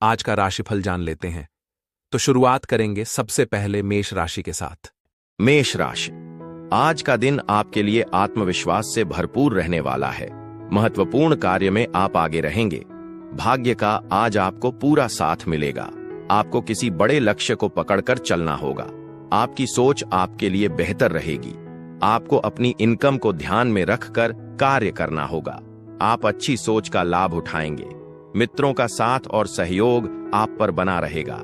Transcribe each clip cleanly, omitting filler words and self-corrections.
आज का राशिफल जान लेते हैं। तो शुरुआत करेंगे सबसे पहले मेष राशि के साथ। मेष राशि, आज का दिन आपके लिए आत्मविश्वास से भरपूर रहने वाला है। महत्वपूर्ण कार्य में आप आगे रहेंगे। भाग्य का आज आपको पूरा साथ मिलेगा। आपको किसी बड़े लक्ष्य को पकड़कर चलना होगा। आपकी सोच आपके लिए बेहतर रहेगी। आपको अपनी इनकम को ध्यान में रखकर कार्य करना होगा। आप अच्छी सोच का लाभ उठाएंगे। मित्रों का साथ और सहयोग आप पर बना रहेगा।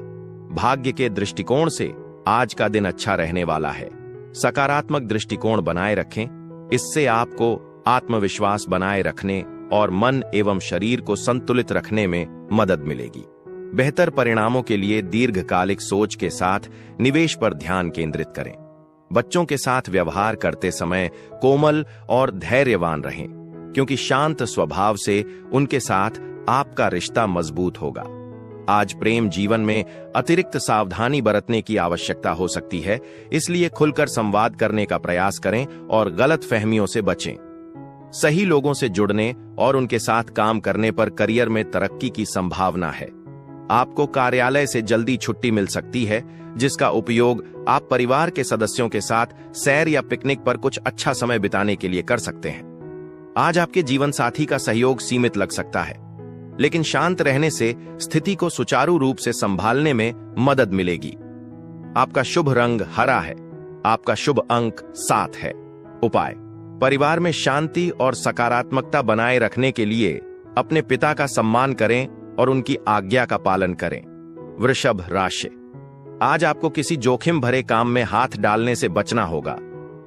भाग्य के दृष्टिकोण से आज का दिन अच्छा रहने वाला है। सकारात्मक दृष्टिकोण बनाए रखें। इससे आपको आत्मविश्वास बनाए रखने और मन एवं शरीर को संतुलित रखने में मदद मिलेगी। बेहतर परिणामों के लिए दीर्घकालिक सोच के साथ निवेश पर ध्यान केंद्रित करें। बच्चों के साथ व्यवहार करते समय कोमल और धैर्यवान रहें, क्योंकि शांत स्वभाव से उनके साथ आपका रिश्ता मजबूत होगा। आज प्रेम जीवन में अतिरिक्त सावधानी बरतने की आवश्यकता हो सकती है, इसलिए खुलकर संवाद करने का प्रयास करें और गलत फहमियों से बचें। सही लोगों से जुड़ने और उनके साथ काम करने पर करियर में तरक्की की संभावना है। आपको कार्यालय से जल्दी छुट्टी मिल सकती है, जिसका उपयोग आप परिवार के सदस्यों के साथ सैर या पिकनिक पर कुछ अच्छा समय बिताने के लिए कर सकते हैं। आज आपके जीवन साथी का सहयोग सीमित लग सकता है, लेकिन शांत रहने से स्थिति को सुचारू रूप से संभालने में मदद मिलेगी। आपका शुभ रंग हरा है। आपका शुभ अंक 7 है। उपाय: परिवार में शांति और सकारात्मकता बनाए रखने के लिए अपने पिता का सम्मान करें और उनकी आज्ञा का पालन करें। वृषभ राशि, आज आपको किसी जोखिम भरे काम में हाथ डालने से बचना होगा।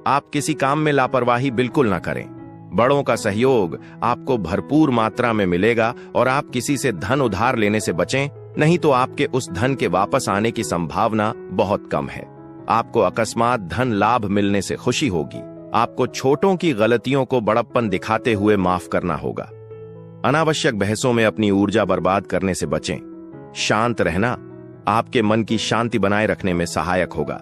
आप किसी काम में लापरवाही बिल्कुल ना करें। बड़ों का सहयोग आपको भरपूर मात्रा में मिलेगा और आप किसी से धन उधार लेने से बचें, नहीं तो आपके उस धन के वापस आने की संभावना बहुत कम है। आपको अकस्मात धन लाभ मिलने से खुशी होगी। आपको छोटों की गलतियों को बड़प्पन दिखाते हुए माफ करना होगा। अनावश्यक बहसों में अपनी ऊर्जा बर्बाद करने से बचें। शांत रहना आपके मन की शांति बनाए रखने में सहायक होगा।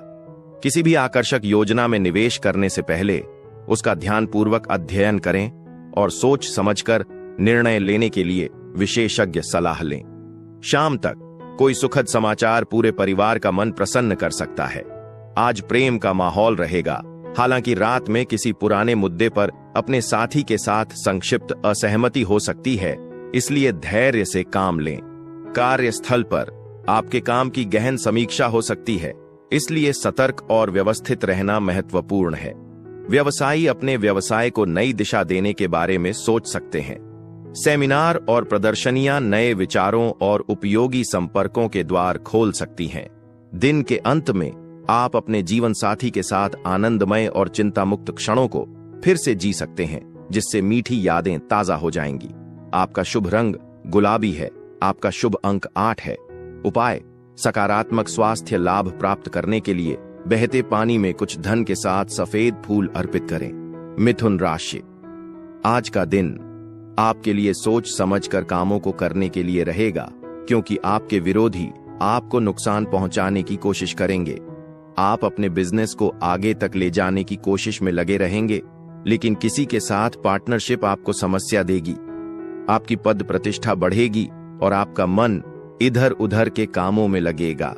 किसी भी आकर्षक योजना में निवेश करने से पहले उसका ध्यानपूर्वक अध्ययन करें और सोच समझकर निर्णय लेने के लिए विशेषज्ञ सलाह लें। शाम तक कोई सुखद समाचार पूरे परिवार का मन प्रसन्न कर सकता है। आज प्रेम का माहौल रहेगा। हालांकि रात में किसी पुराने मुद्दे पर अपने साथी के साथ संक्षिप्त असहमति हो सकती है, इसलिए धैर्य से काम लें। कार्यस्थल पर आपके काम की गहन समीक्षा हो सकती है, इसलिए सतर्क और व्यवस्थित रहना महत्वपूर्ण है। व्यवसायी अपने व्यवसाय को नई दिशा देने के बारे में सोच सकते हैं। सेमिनार और प्रदर्शनियां नए विचारों और उपयोगी संपर्कों के द्वार खोल सकती हैं। दिन के अंत में आप अपने जीवन साथी के साथ आनंदमय और चिंता मुक्त क्षणों को फिर से जी सकते हैं, जिससे मीठी यादें ताजा हो जाएंगी। आपका शुभ रंग गुलाबी है। आपका शुभ अंक 8 है। उपाय: सकारात्मक स्वास्थ्य लाभ प्राप्त करने के लिए बहते पानी में कुछ धन के साथ सफेद फूल अर्पित करें। मिथुन राशि, आज का दिन आपके लिए सोच समझकर कामों को करने के लिए रहेगा, क्योंकि आपके विरोधी आपको नुकसान पहुंचाने की कोशिश करेंगे। आप अपने बिजनेस को आगे तक ले जाने की कोशिश में लगे रहेंगे, लेकिन किसी के साथ पार्टनरशिप आपको समस्या देगी। आपकी पद प्रतिष्ठा बढ़ेगी और आपका मन इधर उधर के कामों में लगेगा।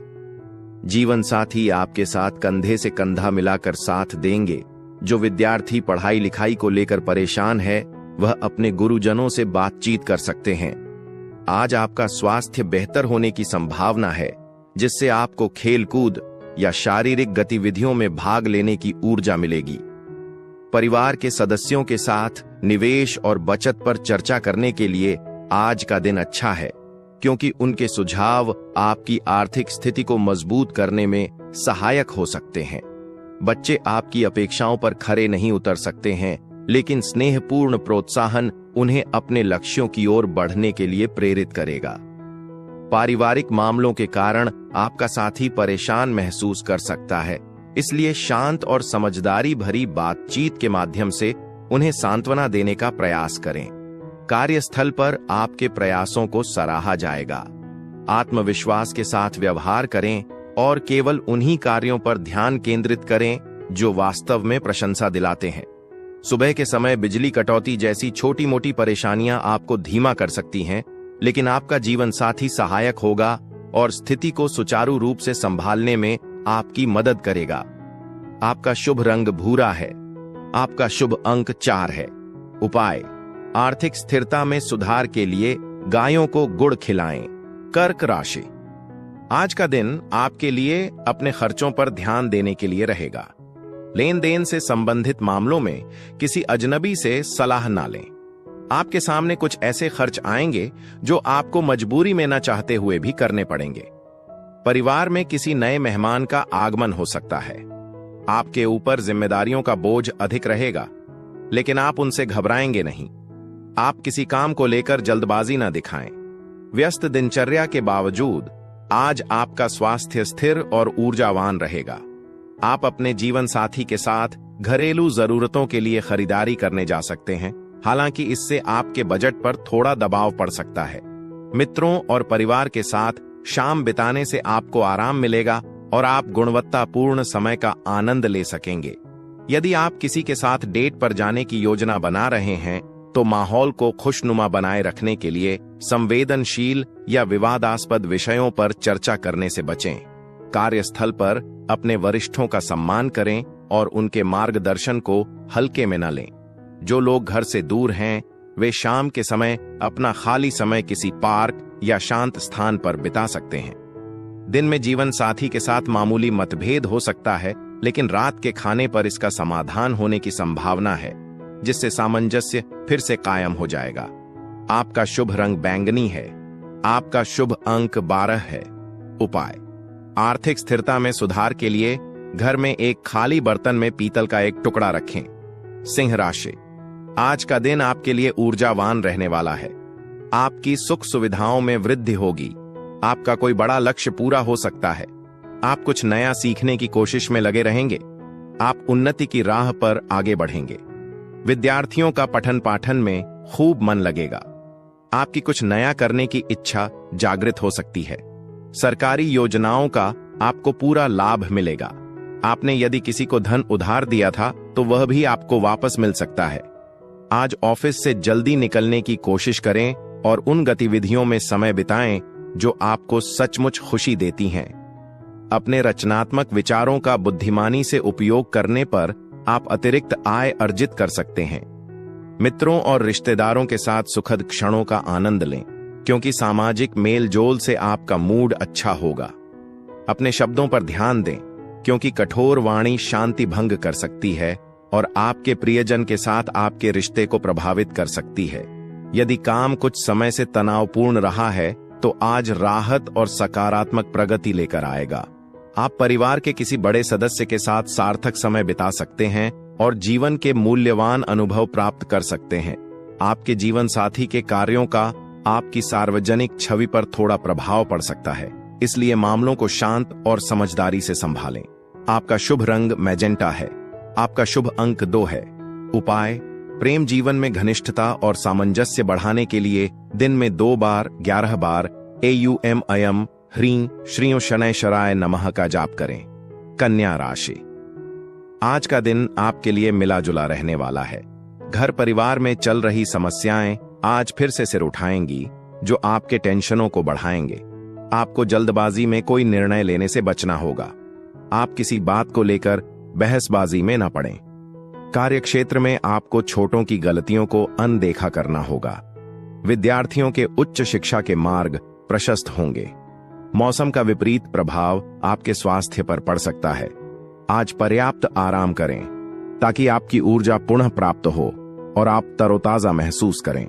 जीवन साथी आपके साथ कंधे से कंधा मिलाकर साथ देंगे। जो विद्यार्थी पढ़ाई लिखाई को लेकर परेशान है, वह अपने गुरुजनों से बातचीत कर सकते हैं। आज आपका स्वास्थ्य बेहतर होने की संभावना है, जिससे आपको खेल कूद या शारीरिक गतिविधियों में भाग लेने की ऊर्जा मिलेगी। परिवार के सदस्यों के साथ निवेश और बचत पर चर्चा करने के लिए आज का दिन अच्छा है, क्योंकि उनके सुझाव आपकी आर्थिक स्थिति को मजबूत करने में सहायक हो सकते हैं। बच्चे आपकी अपेक्षाओं पर खरे नहीं उतर सकते हैं, लेकिन स्नेहपूर्ण प्रोत्साहन उन्हें अपने लक्ष्यों की ओर बढ़ने के लिए प्रेरित करेगा। पारिवारिक मामलों के कारण आपका साथी परेशान महसूस कर सकता है, इसलिए शांत और समझदारी भरी बातचीत के माध्यम से उन्हें सांत्वना देने का प्रयास करें। कार्यस्थल पर आपके प्रयासों को सराहा जाएगा। आत्मविश्वास के साथ व्यवहार करें और केवल उन्हीं कार्यों पर ध्यान केंद्रित करें जो वास्तव में प्रशंसा दिलाते हैं। सुबह के समय बिजली कटौती जैसी छोटी मोटी परेशानियां आपको धीमा कर सकती हैं, लेकिन आपका जीवन साथी सहायक होगा और स्थिति को सुचारू रूप से संभालने में आपकी मदद करेगा। आपका शुभ रंग भूरा है। आपका शुभ अंक 4 है। उपाय, आर्थिक स्थिरता में सुधार के लिए गायों को गुड़ खिलाएं। कर्क राशि, आज का दिन आपके लिए अपने खर्चों पर ध्यान देने के लिए रहेगा। लेन देन से संबंधित मामलों में किसी अजनबी से सलाह ना लें। आपके सामने कुछ ऐसे खर्च आएंगे जो आपको मजबूरी में न चाहते हुए भी करने पड़ेंगे। परिवार में किसी नए मेहमान का आगमन हो सकता है। आपके ऊपर जिम्मेदारियों का बोझ अधिक रहेगा, लेकिन आप उनसे घबराएंगे नहीं। आप किसी काम को लेकर जल्दबाजी न दिखाएं। व्यस्त दिनचर्या के बावजूद आज आपका स्वास्थ्य स्थिर और ऊर्जावान रहेगा। आप अपने जीवन साथी के साथ घरेलू जरूरतों के लिए खरीदारी करने जा सकते हैं, हालांकि इससे आपके बजट पर थोड़ा दबाव पड़ सकता है। मित्रों और परिवार के साथ शाम बिताने से आपको आराम मिलेगा और आप गुणवत्तापूर्ण समय का आनंद ले सकेंगे। यदि आप किसी के साथ डेट पर जाने की योजना बना रहे हैं तो माहौल को खुशनुमा बनाए रखने के लिए संवेदनशील या विवादास्पद विषयों पर चर्चा करने से बचें। कार्यस्थल पर अपने वरिष्ठों का सम्मान करें और उनके मार्गदर्शन को हल्के में न लें। जो लोग घर से दूर हैं, वे शाम के समय अपना खाली समय किसी पार्क या शांत स्थान पर बिता सकते हैं। दिन में जीवन साथी के साथ मामूली मतभेद हो सकता है, लेकिन रात के खाने पर इसका समाधान होने की संभावना है, जिससे सामंजस्य फिर से कायम हो जाएगा। आपका शुभ रंग बैंगनी है। आपका शुभ अंक 12 है। उपाय, आर्थिक स्थिरता में सुधार के लिए घर में एक खाली बर्तन में पीतल का एक टुकड़ा रखें। सिंह राशि, आज का दिन आपके लिए ऊर्जावान रहने वाला है। आपकी सुख सुविधाओं में वृद्धि होगी। आपका कोई बड़ा लक्ष्य पूरा हो सकता है। आप कुछ नया सीखने की कोशिश में लगे रहेंगे। आप उन्नति की राह पर आगे बढ़ेंगे। विद्यार्थियों का पठन पाठन में खूब मन लगेगा। आपकी कुछ नया करने की इच्छा जागृत हो सकती है। सरकारी योजनाओं का आपको पूरा लाभ मिलेगा। आपने यदि किसी को धन उधार दिया था तो वह भी आपको वापस मिल सकता है। आज ऑफिस से जल्दी निकलने की कोशिश करें और उन गतिविधियों में समय बिताएं जो आपको सचमुच खुशी देती हैं। अपने रचनात्मक विचारों का बुद्धिमानी से उपयोग करने पर आप अतिरिक्त आय अर्जित कर सकते हैं। मित्रों और रिश्तेदारों के साथ सुखद क्षणों का आनंद लें, क्योंकि सामाजिक मेल जोल से आपका मूड अच्छा होगा। अपने शब्दों पर ध्यान दें, क्योंकि कठोर वाणी शांति भंग कर सकती है और आपके प्रियजन के साथ आपके रिश्ते को प्रभावित कर सकती है। यदि काम कुछ समय से तनावपूर्ण रहा है तो आज राहत और सकारात्मक प्रगति लेकर आएगा। आप परिवार के किसी बड़े सदस्य के साथ सार्थक समय बिता सकते हैं और जीवन के मूल्यवान अनुभव प्राप्त कर सकते हैं। आपके जीवन साथी के कार्यों का आपकी सार्वजनिक छवि पर थोड़ा प्रभाव पड़ सकता है, इसलिए मामलों को शांत और समझदारी से संभालें। आपका शुभ रंग मैजेंटा है। आपका शुभ अंक 2 है। उपाय, प्रेम जीवन में घनिष्ठता और सामंजस्य बढ़ाने के लिए दिन में 2 बार 11 बार एयूएम अयम ह्रीं श्रीं शनैः शराय नमः का जाप करें। कन्या राशि, आज का दिन आपके लिए मिला जुला रहने वाला है। घर परिवार में चल रही समस्याएं आज फिर से सिर उठाएंगी, जो आपके टेंशनों को बढ़ाएंगे। आपको जल्दबाजी में कोई निर्णय लेने से बचना होगा। आप किसी बात को लेकर बहसबाजी में न पड़ें। कार्यक्षेत्र में आपको छोटों की गलतियों को अनदेखा करना होगा। विद्यार्थियों के उच्च शिक्षा के मार्ग प्रशस्त होंगे। मौसम का विपरीत प्रभाव आपके स्वास्थ्य पर पड़ सकता है। आज पर्याप्त आराम करें ताकि आपकी ऊर्जा पुनः प्राप्त हो और आप तरोताजा महसूस करें।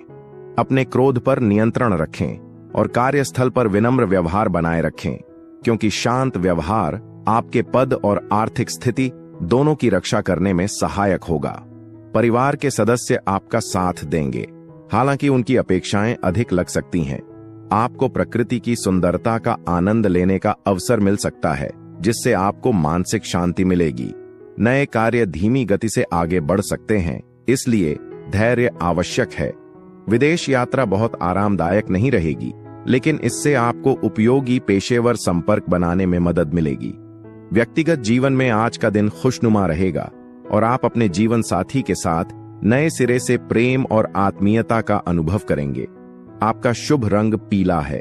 अपने क्रोध पर नियंत्रण रखें और कार्यस्थल पर विनम्र व्यवहार बनाए रखें, क्योंकि शांत व्यवहार आपके पद और आर्थिक स्थिति दोनों की रक्षा करने में सहायक होगा। परिवार के सदस्य आपका साथ देंगे, हालांकि उनकी अपेक्षाएं अधिक लग सकती हैं। आपको प्रकृति की सुंदरता का आनंद लेने का अवसर मिल सकता है, जिससे आपको मानसिक शांति मिलेगी। नए कार्य धीमी गति से आगे बढ़ सकते हैं, इसलिए धैर्य आवश्यक है। विदेश यात्रा बहुत आरामदायक नहीं रहेगी, लेकिन इससे आपको उपयोगी पेशेवर संपर्क बनाने में मदद मिलेगी। व्यक्तिगत जीवन में आज का दिन खुशनुमा रहेगा और आप अपने जीवन साथी के साथ नए सिरे से प्रेम और आत्मीयता का अनुभव करेंगे। आपका शुभ रंग पीला है।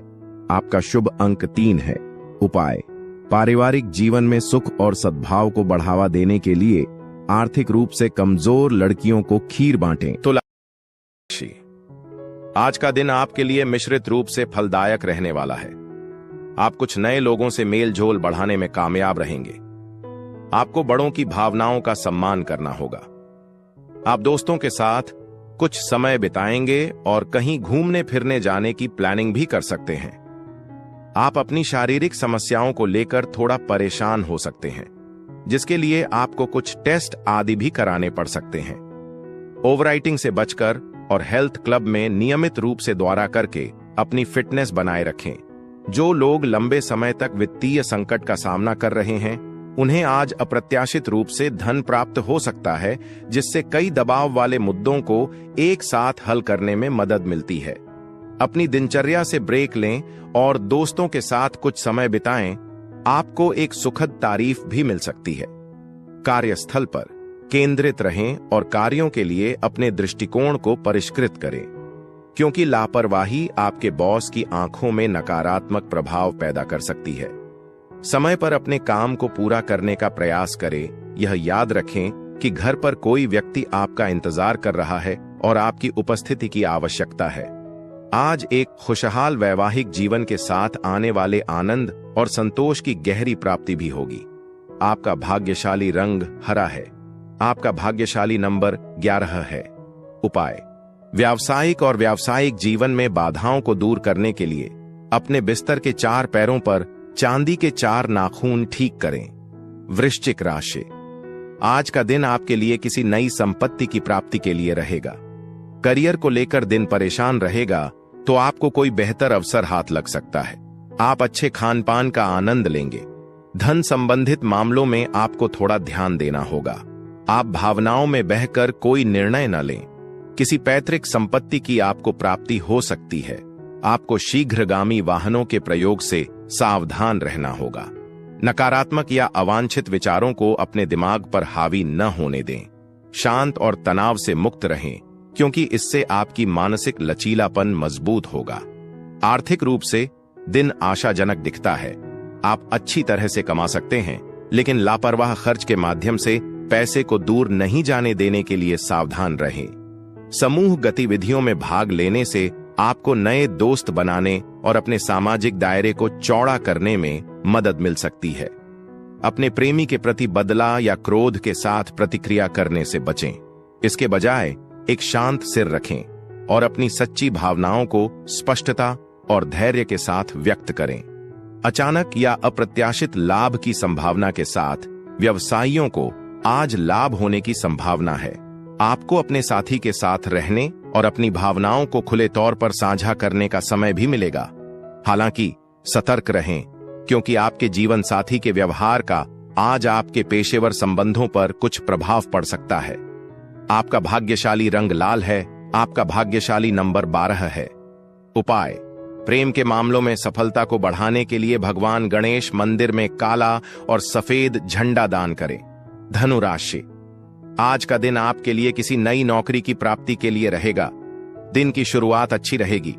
आपका शुभ अंक 3 है। उपाय, पारिवारिक जीवन में सुख और सद्भाव को बढ़ावा देने के लिए आर्थिक रूप से कमजोर लड़कियों को खीर बांटें। तुला राशि, आज का दिन आपके लिए मिश्रित रूप से फलदायक रहने वाला है। आप कुछ नए लोगों से मेल जोल बढ़ाने में कामयाब रहेंगे। आपको बड़ों की भावनाओं का सम्मान करना होगा। आप दोस्तों के साथ कुछ समय बिताएंगे और कहीं घूमने फिरने जाने की प्लानिंग भी कर सकते हैं। आप अपनी शारीरिक समस्याओं को लेकर थोड़ा परेशान हो सकते हैं, जिसके लिए आपको कुछ टेस्ट आदि भी कराने पड़ सकते हैं। ओवरईटिंग से बचकर और हेल्थ क्लब में नियमित रूप से दौरा करके अपनी फिटनेस बनाए रखें। जो लोग लंबे समय तक वित्तीय संकट का सामना कर रहे हैं, उन्हें आज अप्रत्याशित रूप से धन प्राप्त हो सकता है, जिससे कई दबाव वाले मुद्दों को एक साथ हल करने में मदद मिलती है। अपनी दिनचर्या से ब्रेक लें और दोस्तों के साथ कुछ समय बिताएं। आपको एक सुखद तारीफ भी मिल सकती है। कार्यस्थल पर केंद्रित रहें और कार्यों के लिए अपने दृष्टिकोण को परिष्कृत करें, क्योंकि लापरवाही आपके बॉस की आंखों में नकारात्मक प्रभाव पैदा कर सकती है। समय पर अपने काम को पूरा करने का प्रयास करें। यह याद रखें कि घर पर कोई व्यक्ति आपका इंतजार कर रहा है और आपकी उपस्थिति की आवश्यकता है। आज एक खुशहाल वैवाहिक जीवन के साथ आने वाले आनंद और संतोष की गहरी प्राप्ति भी होगी। आपका भाग्यशाली रंग हरा है। आपका भाग्यशाली नंबर 11 है। उपाय, व्यावसायिक और व्यावसायिक जीवन में बाधाओं को दूर करने के लिए अपने बिस्तर के 4 पैरों पर चांदी के 4 नाखून ठीक करें। वृश्चिक राशि, आज का दिन आपके लिए किसी नई संपत्ति की प्राप्ति के लिए रहेगा। करियर को लेकर दिन परेशान रहेगा तो आपको कोई बेहतर अवसर हाथ लग सकता है। आप अच्छे खान पान का आनंद लेंगे। धन संबंधित मामलों में आपको थोड़ा ध्यान देना होगा। आप भावनाओं में बहकर कोई निर्णय न लें। किसी पैतृक संपत्ति की आपको प्राप्ति हो सकती है। आपको शीघ्रगामी वाहनों के प्रयोग से सावधान रहना होगा। नकारात्मक या अवांछित विचारों को अपने दिमाग पर हावी न होने दें। शांत और तनाव से मुक्त रहें, क्योंकि इससे आपकी मानसिक लचीलापन मजबूत होगा। आर्थिक रूप से दिन आशाजनक दिखता है। आप अच्छी तरह से कमा सकते हैं, लेकिन लापरवाह खर्च के माध्यम से पैसे को दूर नहीं जाने देने के लिए सावधान रहें। समूह गतिविधियों में भाग लेने से आपको नए दोस्त बनाने और अपने सामाजिक दायरे को चौड़ा करने में मदद मिल सकती है। अपने प्रेमी के प्रति बदला या क्रोध के साथ प्रतिक्रिया करने से बचें। इसके बजाय एक शांत सिर रखें और अपनी सच्ची भावनाओं को स्पष्टता और धैर्य के साथ व्यक्त करें। अचानक या अप्रत्याशित लाभ की संभावना के साथ व्यवसायियों को आज लाभ होने की संभावना है। आपको अपने साथी के साथ रहने और अपनी भावनाओं को खुले तौर पर साझा करने का समय भी मिलेगा। हालांकि सतर्क रहें, क्योंकि आपके जीवन साथी के व्यवहार का आज आपके पेशेवर संबंधों पर कुछ प्रभाव पड़ सकता है। आपका भाग्यशाली रंग लाल है। आपका भाग्यशाली नंबर 12 है। उपाय, प्रेम के मामलों में सफलता को बढ़ाने के लिए भगवान गणेश मंदिर में काला और सफेद झंडा दान करें। धनु राशि, आज का दिन आपके लिए किसी नई नौकरी की प्राप्ति के लिए रहेगा। दिन की शुरुआत अच्छी रहेगी।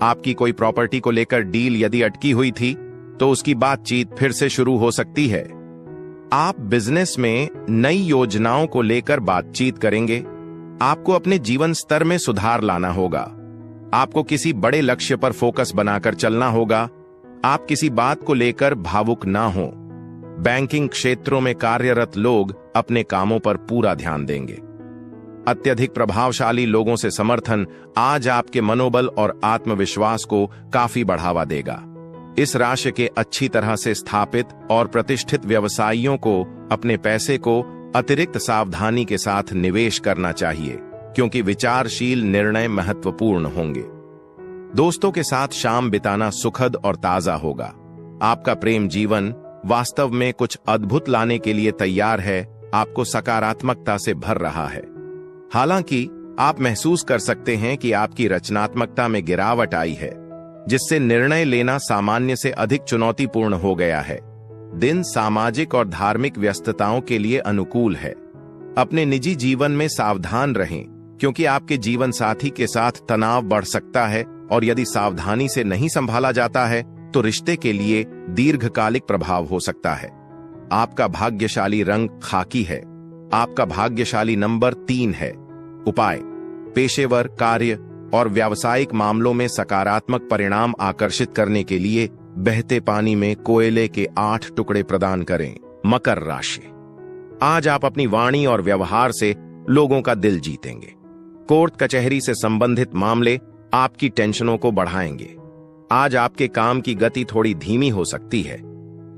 आपकी कोई प्रॉपर्टी को लेकर डील यदि अटकी हुई थी तो उसकी बातचीत फिर से शुरू हो सकती है। आप बिजनेस में नई योजनाओं को लेकर बातचीत करेंगे। आपको अपने जीवन स्तर में सुधार लाना होगा। आपको किसी बड़े लक्ष्य पर फोकस बनाकर चलना होगा। आप किसी बात को लेकर भावुक ना हो। बैंकिंग क्षेत्रों में कार्यरत लोग अपने कामों पर पूरा ध्यान देंगे। अत्यधिक प्रभावशाली लोगों से समर्थन आज आपके मनोबल और आत्मविश्वास को काफी बढ़ावा देगा। इस राशि के अच्छी तरह से स्थापित और प्रतिष्ठित व्यवसायियों को अपने पैसे को अतिरिक्त सावधानी के साथ निवेश करना चाहिए, क्योंकि विचारशील निर्णय महत्वपूर्ण होंगे। दोस्तों के साथ शाम बिताना सुखद और ताजा होगा। आपका प्रेम जीवन वास्तव में कुछ अद्भुत लाने के लिए तैयार है। आपको सकारात्मकता से भर रहा है। हालांकि आप महसूस कर सकते हैं कि आपकी रचनात्मकता में गिरावट आई है, जिससे निर्णय लेना सामान्य से अधिक चुनौतीपूर्ण हो गया है। दिन सामाजिक और धार्मिक व्यस्तताओं के लिए अनुकूल है। अपने निजी जीवन में सावधान रहें, क्योंकि आपके जीवन साथी के साथ तनाव बढ़ सकता है और यदि सावधानी से नहीं संभाला जाता है तो रिश्ते के लिए दीर्घकालिक प्रभाव हो सकता है। आपका भाग्यशाली रंग खाकी है। आपका भाग्यशाली नंबर 3 है। उपाय: पेशेवर, कार्य और व्यावसायिक मामलों में सकारात्मक परिणाम आकर्षित करने के लिए बहते पानी में कोयले के 8 टुकड़े प्रदान करें। मकर राशि: आज आप अपनी वाणी और व्यवहार से लोगों का दिल जीतेंगे। कोर्ट कचहरी से संबंधित मामले आपकी टेंशनों को बढ़ाएंगे। आज आपके काम की गति थोड़ी धीमी हो सकती है,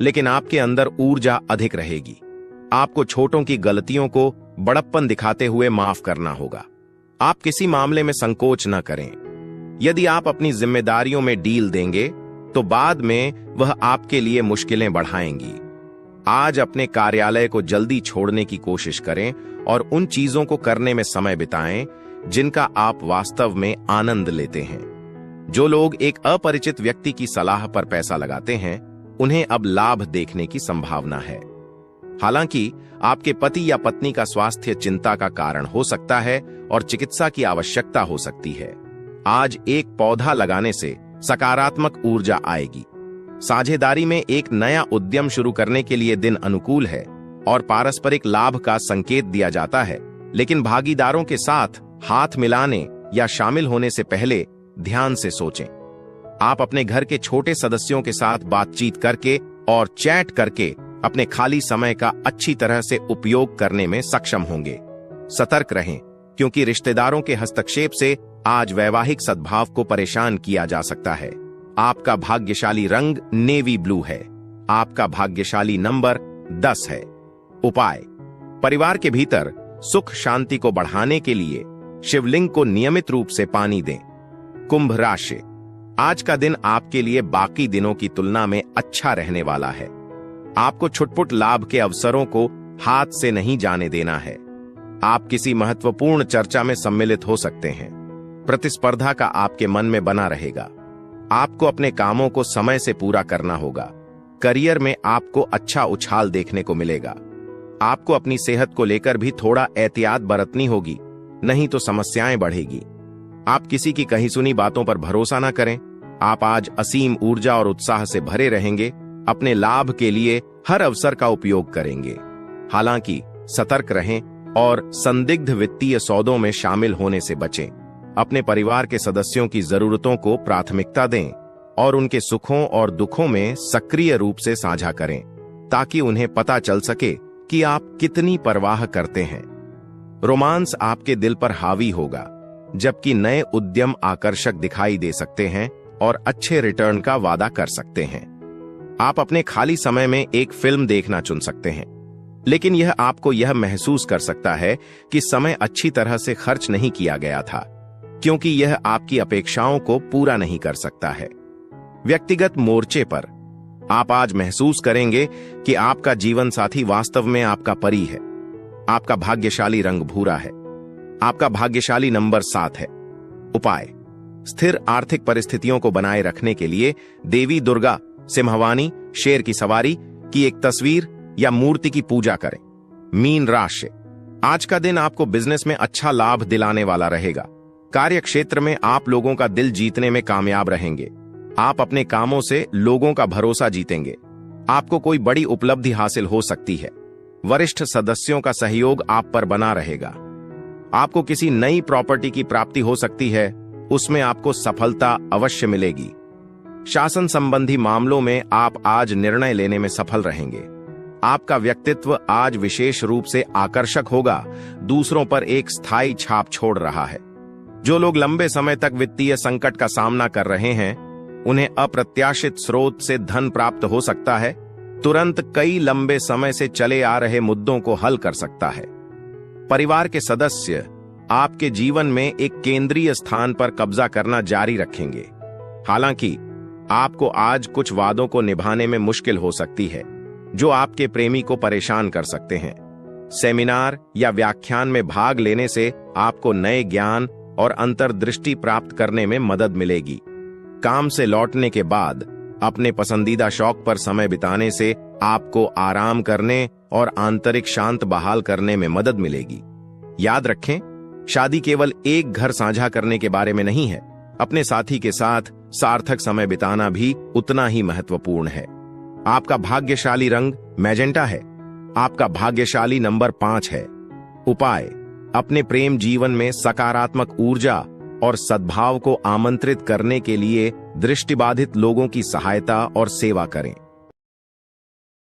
लेकिन आपके अंदर ऊर्जा अधिक रहेगी। आपको छोटों की गलतियों को बड़प्पन दिखाते हुए माफ करना होगा। आप किसी मामले में संकोच न करें। यदि आप अपनी जिम्मेदारियों में डील देंगे तो बाद में वह आपके लिए मुश्किलें बढ़ाएंगी। आज अपने कार्यालय को जल्दी छोड़ने की कोशिश करें और उन चीजों को करने में समय बिताएं जिनका आप वास्तव में आनंद लेते हैं। जो लोग एक अपरिचित व्यक्ति की सलाह पर पैसा लगाते हैं, उन्हें अब लाभ देखने की संभावना है। हालांकि आपके पति या पत्नी का स्वास्थ्य चिंता का कारण हो सकता है और चिकित्सा की आवश्यकता हो सकती है। आज एक पौधा लगाने से सकारात्मक ऊर्जा आएगी। साझेदारी में एक नया उद्यम शुरू करने के लिए दिन अनुकूल है और पारस्परिक लाभ का संकेत दिया जाता है, लेकिन भागीदारों के साथ हाथ मिलाने या शामिल होने से पहले ध्यान से सोचें। आप अपने घर के छोटे सदस्यों के साथ बातचीत करके और चैट करके अपने खाली समय का अच्छी तरह से उपयोग करने में सक्षम होंगे। सतर्क रहें, क्योंकि रिश्तेदारों के हस्तक्षेप से आज वैवाहिक सद्भाव को परेशान किया जा सकता है। आपका भाग्यशाली रंग नेवी ब्लू है। आपका भाग्यशाली नंबर 10 है। उपाय: परिवार के भीतर सुख शांति को बढ़ाने के लिए शिवलिंग को नियमित रूप से पानी दें। कुंभ राशि: आज का दिन आपके लिए बाकी दिनों की तुलना में अच्छा रहने वाला है। आपको छुटपुट लाभ के अवसरों को हाथ से नहीं जाने देना है। आप किसी महत्वपूर्ण चर्चा में सम्मिलित हो सकते हैं। प्रतिस्पर्धा का आपके मन में बना रहेगा। आपको अपने कामों को समय से पूरा करना होगा। करियर में आपको अच्छा उछाल देखने को मिलेगा। आपको अपनी सेहत को लेकर भी थोड़ा एहतियात बरतनी होगी, नहीं तो समस्याएं बढ़ेगी। आप किसी की कही सुनी बातों पर भरोसा न करें। आप आज असीम ऊर्जा और उत्साह से भरे रहेंगे। अपने लाभ के लिए हर अवसर का उपयोग करेंगे। हालांकि सतर्क रहें और संदिग्ध वित्तीय सौदों में शामिल होने से बचें। अपने परिवार के सदस्यों की जरूरतों को प्राथमिकता दें और उनके सुखों और दुखों में सक्रिय रूप से साझा करें, ताकि उन्हें पता चल सके कि आप कितनी परवाह करते हैं। रोमांस आपके दिल पर हावी होगा, जबकि नए उद्यम आकर्षक दिखाई दे सकते हैं और अच्छे रिटर्न का वादा कर सकते हैं। आप अपने खाली समय में एक फिल्म देखना चुन सकते हैं, लेकिन यह आपको यह महसूस कर सकता है कि समय अच्छी तरह से खर्च नहीं किया गया था, क्योंकि यह आपकी अपेक्षाओं को पूरा नहीं कर सकता है। व्यक्तिगत मोर्चे पर आप आज महसूस करेंगे कि आपका जीवन साथी वास्तव में आपका परी है। आपका भाग्यशाली रंग भूरा है। आपका भाग्यशाली नंबर 7 है। उपाय: स्थिर आर्थिक परिस्थितियों को बनाए रखने के लिए देवी दुर्गा, सिंहवानी, शेर की सवारी की एक तस्वीर या मूर्ति की पूजा करें। मीन राशि: आज का दिन आपको बिजनेस में अच्छा लाभ दिलाने वाला रहेगा। कार्य क्षेत्र में आप लोगों का दिल जीतने में कामयाब रहेंगे। आप अपने कामों से लोगों का भरोसा जीतेंगे। आपको कोई बड़ी उपलब्धि हासिल हो सकती है। वरिष्ठ सदस्यों का सहयोग आप पर बना रहेगा। आपको किसी नई प्रॉपर्टी की प्राप्ति हो सकती है, उसमें आपको सफलता अवश्य मिलेगी। शासन संबंधी मामलों में आप आज निर्णय लेने में सफल रहेंगे। आपका व्यक्तित्व आज विशेष रूप से आकर्षक होगा, दूसरों पर एक स्थायी छाप छोड़ रहा है। जो लोग लंबे समय तक वित्तीय संकट का सामना कर रहे हैं, उन्हें अप्रत्याशित स्रोत से धन प्राप्त हो सकता है। तुरंत कई लंबे समय से चले आ रहे मुद्दों को हल कर सकता है। परिवार के सदस्य आपके जीवन में एक केंद्रीय स्थान पर कब्जा करना जारी रखेंगे। हालांकि आपको आज कुछ वादों को निभाने में मुश्किल हो सकती है, जो आपके प्रेमी को परेशान कर सकते हैं। सेमिनार या व्याख्यान में भाग लेने से आपको नए ज्ञान और अंतर्दृष्टि प्राप्त करने में मदद मिलेगी। काम से लौटने के बाद अपने पसंदीदा शौक पर समय बिताने से आपको आराम करने और आंतरिक शांत बहाल करने में मदद मिलेगी। याद रखें, शादी केवल एक घर साझा करने के बारे में नहीं है। अपने साथी के साथ सार्थक समय बिताना भी उतना ही महत्वपूर्ण है। आपका भाग्यशाली रंग मैजेंटा है। आपका भाग्यशाली नंबर 5 है। उपाय: अपने प्रेम जीवन में सकारात्मक ऊर्जा और सद्भाव को आमंत्रित करने के लिए दृष्टिबाधित लोगों की सहायता और सेवा करें।